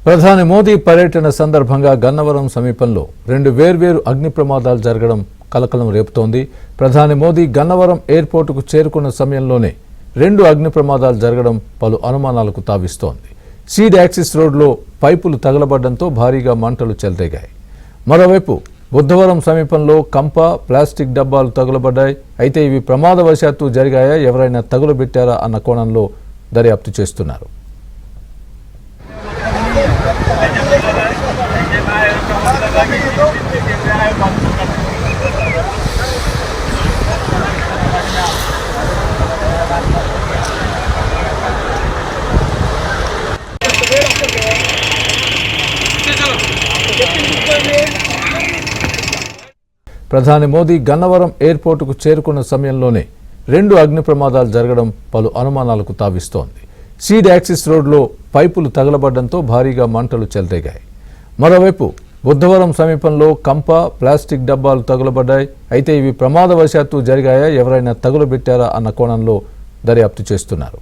ప్రధాని మోదీ పర్యటన సందర్భంగా గన్నవరం సమీపంలో రెండు వేర్వేరు అగ్ని ప్రమాదాలు జరగడం కలకలం రేపుతోంది. ప్రధాని మోదీ గన్నవరం ఎయిర్పోర్టుకు చేరుకున్న సమయంలోనే రెండు అగ్ని ప్రమాదాలు జరగడం పలు అనుమానాలకు తావిస్తోంది. సీడ్ యాక్సిస్ రోడ్లో పైపులు తగలబడడంతో భారీగా మంటలు చెలరేగాయి. మరోవైపు బుద్ధవరం సమీపంలో కంప, ప్లాస్టిక్ డబ్బాలు తగులబడ్డాయి. అయితే ఇవి ప్రమాదవశాత్తు జరిగాయా, ఎవరైనా తగులబెట్టారా అన్న కోణంలో దర్యాప్తు చేస్తున్నారు. ప్రధాని మోదీ గన్నవరం ఎయిర్పోర్టుకు చేరుకున్న సమయంలోనే రెండు అగ్ని ప్రమాదాలు జరగడం పలు అనుమానాలకు తావిస్తోంది. సీడ్ యాక్సిస్ రోడ్లో పైపులు తగలబడడంతో భారీగా మంటలు చెలరేగాయి. మరోవైపు బుద్ధవరం సమీపంలో కంప, ప్లాస్టిక్ డబ్బాలు తగులబడ్డాయి. అయితే ఇవి ప్రమాదవశాత్తు జరిగాయా, ఎవరైనా తగులబెట్టారా అన్న కోణంలో దర్యాప్తు చేస్తున్నారు.